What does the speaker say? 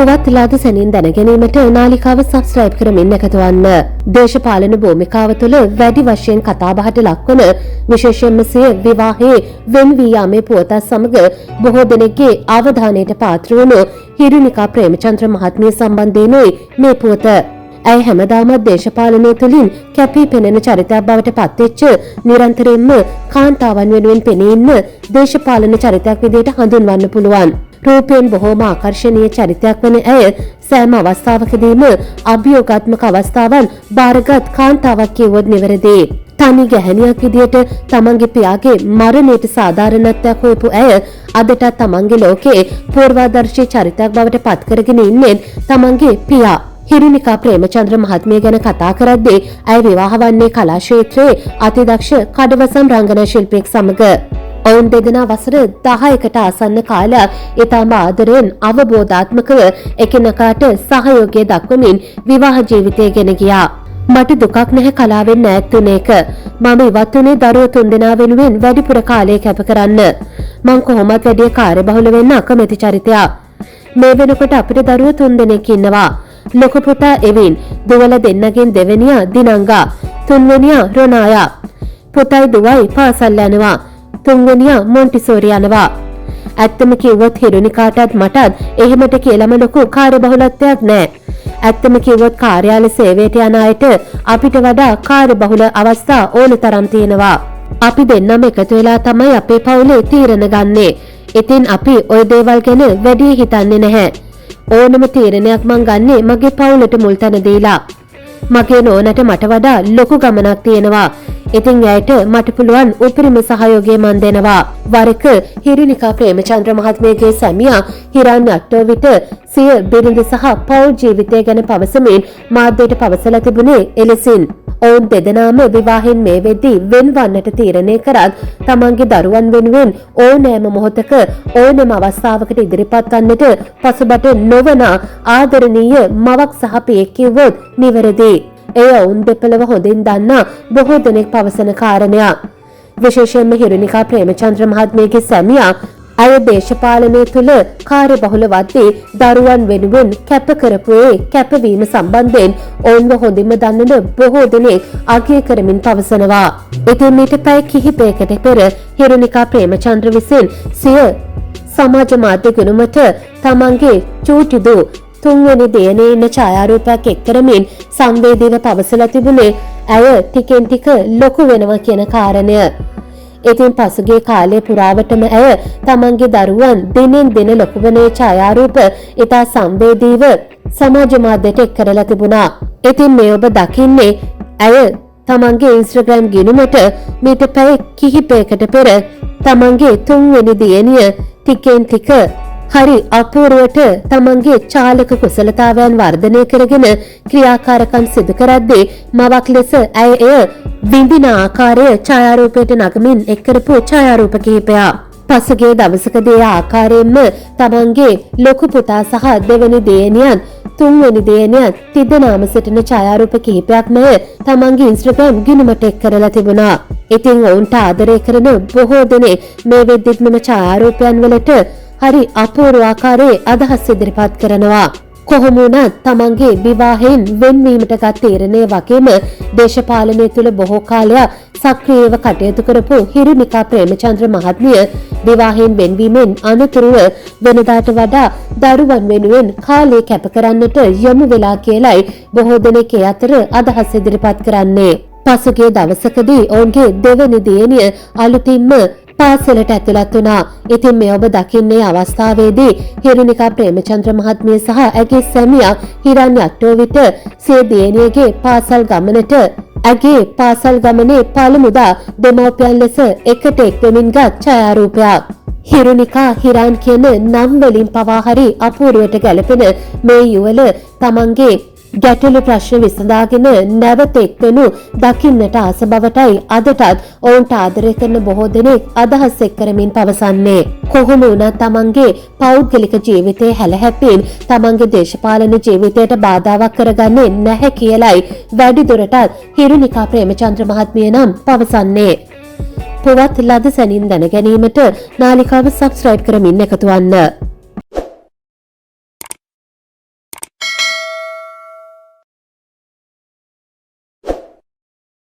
පුවත් ලාද සැනින් දැන ගැනීමට නාලිකාව සබ්ස්ක්‍රයිබ් කරමින් එකතු වන්න. දේශපාලන භූමිකාව තුළ වැඩි වශයෙන් කතාබහට ලක්වන විශේෂයෙන්ම සිය විවාහයේ වෙන් වී යාමේ පුවතත් සමග බොහෝ දෙනෙක්ගේ අවධානයට පාත්‍ර වුණු හිරුනිකා ප්‍රේමචන්ද්‍ර මහත්මිය සම්බන්ධයෙන්යි මේ පුවත. ඇය හැමදාමත් දේශපාලනය තුළින් කැපී පෙනෙන චරිතයක් බවට පත්වෙච්ච නිරන්තරයෙන්ම කාන්තාවන් වෙනුවෙන් පෙනී ඉන්න දේශපාලන චරිතයක් විදිහට හඳුන්වන්න පුළුවන්. රූපයෙන් බොහෝම ආකර්ශනීය චරිතයක් වන ඇය සෑම අවස්ථාවකදීම අභියෝගාත්මක අවස්ථාවන් බාරගත් කාන්තාවක් කියවොත් නිවැරදි. තනි ගැහැණියක් විදිහට තමන්ගේ පියාගේ මරණයට සාධාරණත්වයක් හොයපු ඇය අදටත් තමන්ගේ ලෝකයේ පූර්වාදර්ශී චරිතයක් බවට පත් කරගෙන ඉන්නේ තමන්ගේ පියා. හිරුනිකා ප්‍රේමචන්ද්‍ර මහත්මිය ගැන කතා කරද්දී ඇය විවාහ වන්නේ කලා ක්ෂේත්‍රයේ අතිදක්ෂ කඩවසම් රංගන ශිල්පියෙක් සමග. ඔවුන් දෙදෙනා වසර 10කට ආසන්න කාලයක් ඉතාම ආදරයෙන් අවබෝධාත්මකව එකිනෙකාට සහයෝගය දක්වමින් විවාහ ජීවිතය ගෙන ගියා. මට දුකක් නැහැ කලාවෙන් ඈත් වුණ එක. මම ඉවත් වුණේ දරුවෝ 3 දෙනා වෙනුවෙන් වැඩිපුර කාලය කැප කරන්න. මං කොහොමත් වැඩි කාර්යබහුල වෙන්න අකමැති චරිතයක්. මේ වෙනකොට අපිට දරුවෝ 3 දෙනෙක් ඉන්නවා. ලොකු පුතා එවින්, දුවල දෙන්නගෙන් දෙවෙනියා දිනංගා, තුන්වෙනියා රොනායා. පුතයි දුවයි පාසල් යනවා. තුන්වෙනියා මොන්ටිසෝරි යනවා. ඇත්තම කිව්වොත් හිරුනිකාටත් මටත් එහෙමට කියලාම ලොකු කාර්යබහුලත්වයක් නැහැ. ඇත්තම කිව්වොත් කාර්යාල සේවයට යන අයට අපිට වඩා කාර්යබහුල අවස්ථා ඕන තරම් තියෙනවා. අපි දෙන්නම එකතු වෙලා තමයි අපේ පවුලේ තීරණ ගන්නෙ. ඉතින් අපි ওই දේවල් ගැන වැඩි හිතන්නේ නැහැ. ඕනම තීරණයක් මං ගන්නෙ මගේ පවුලට මුල් තැන දීලා. මගේ නෝනට මට වඩා ලොකු ගමනක් තියෙනවා. ඉතින් ඇයට මට පුළුවන් උපරිම සහයෝගය මන් දෙනවා. වරක හිරුනිකා ප්‍රේමචන්ද්‍ර මහත්මියගේ සැමියා හිරාන් අට්ටෝවිට සිය බිරිඳ සහ පෞල් ජීවිතය ගැන පවසමින් මාධ්‍යයට පවසලා තිබුණේ එලෙසින්. ඔවුන් දෙදෙනාම විවාහයෙන් මේ වෙද්දී වෙන්වන්නට තීරණය කරත් තමන්ගේ දරුවන් වෙනුවෙන් ඕනෑම මොහොතක ඕනෑම අවස්ථාවකට ඉදිරිපත් වන්නට පසුබට නොවන ආදරණීය මවක් සහ පියෙක් කිව්වොත් නිවැරදි. එය ඔවුන් දෙපළව හොඳින් දන්නා බොහෝ දෙනෙක් පවසන කාරණයක්. විශේෂයෙන්ම හිරුනිකා ප්‍රේමචන්ද්‍ර මහත්මියගේ සැමියා ඇය දේශපාලනය තුළ කාර්යබහුල වද්දී දරුවන් වෙනුවෙන් කැප කරපු කැපවීම සම්බන්ධයෙන් ඔවුන්ව හොඳින්ම දන්නන බොහෝ දෙනෙක් අගය කරමින් පවසනවා. ඉතින් මීට පැය කිහිපයකට පෙර හිරුනිකා ප්‍රේමචන්ද්‍ර විසින් සිය සමාජ මාධ්‍ය ගුණමට තමන්ගේ චූටි දූ තුන්වෙනි දියණිය ඉන්න ඡායාරූපයක් එක් කරමින් සංවේදීව පවසලා තිබුණේ ඇය ටිකෙන් ටික ලොකු වෙනවා කියන කාරණය. ඉතින් පසුගිය කාලය පුරාවටම ඇය තමන්ගේ දරුවන් දිනෙන් දින ලොකු වන ඡායාරූප ඉතා සංවේදීව සමාජ මාධ්‍යයට එක් කරලා තිබුණා. ඉතින් මේ ඔබ දකින්නේ ඇය තමන්ගේ ඉන්ස්ටාග්‍රෑම් ගිණුමට මීට පැය කිහිපයකට පෙර තමන්ගේ තුන්වෙනි දියණිය ටිකෙන් ටික හරි අපූර්වට තමන්ගේ චාලක කුසලතාවයන් වර්ධනය කරගෙන ක්‍රියාකාරකම් සිදු කරද්දී මවක් ලෙස ඇය එය විඳින ආකාරය ඡායාරූපයට නගමින් එක් කරපු ඡායාරූප කිහිපයක්. පසුගිය දවසකදී ආකාරයෙන්ම තමන්ගේ ලොකු පුතා සහ දෙවෙනි දියණියන් තුන්වෙනි දියණියන් තිදෙනාම සිටින ඡායාරූප කිහිපයක්ම තමන්ගේ ඉන්ස්ටාග්‍රෑම් ගිණුමට එක් කරලා තිබුණා. ඉතින් ඔවුන්ට ආදරය කරන බොහෝ දෙනෙක් මේ වෙද්දිත් මෙම ඡායාරූපයන් වලට හරි අපූර්ව ආකාරයේ අදහස් ඉදිරිපත් කරනවා. කොහොම වුණත් තමන්ගේ විවාහයෙන් වෙන්වීමට ගත් තීරණය වගේම දේශපාලනය තුළ බොහෝ කාලයක් සක්‍රියව කටයුතු කරපු හිරුනිකා ප්‍රේමචන්ද්‍ර මහත්මිය විවාහයෙන් වෙන්වීමෙන් අනතුරුව වෙනදාට වඩා දරුවන් වෙනුවෙන් කාලය කැප කරන්නට යොමු වෙලා කියලයි බොහෝ දෙනෙක් ඒ අතර අදහස් ඉදිරිපත් කරන්නේ. පසුගිය දවසකදී ඔවුන්ගේ දෙවැනි දියණිය අලුතින්ම පාසලට ඇතුළත් වුණා. ඉතින් මේ ඔබ දකින්නේ අවස්ථාවේදී හිරුනිකා ප්‍රේමචන්ද්‍ර මහත්මිය සහ ඇගේ සැමියා හිරාන් අට්ටෝවිට සිය දියණියගේ පාසල් ගමනට ඇගේ පාසල් ගමනේ පළමුදා දෙමව්පියන් ලෙස එකට එක් වෙමින් ගත් ඡායාරූපයක්. හිරුනිකා හිරාන් කියන නම් වලින් පවා හරි අපූර්වට ගැලපෙන මේ යුවල තමන්ගේ ගැටලු ප්‍රශ්න විසඳාගෙන නැවත එක්වෙනු දකින්නට ආස බවටයි අදටත් ඔවුන්ට ආදරය කරන බොහෝ දෙනෙක් අදහස් එක් කරමින් පවසන්නේ. කොහොම වුණත් තමන්ගේ පෞද්ගලික ජීවිතයේ හැලහැප්පීම් තමන්ගේ දේශපාලන ජීවිතයට බාධාවක් කරගන්නේ නැහැ කියලයි වැඩිදුරටත් හිරුනිකා ප්‍රේමචන්ද්‍ර මහත්මිය නම් පවසන්නේ. පුවත් ලද සැනින් දැන ගැනීමට නාලිකාව සබ්ස්ක්‍රයිබ් කරමින් එකතු වන්න.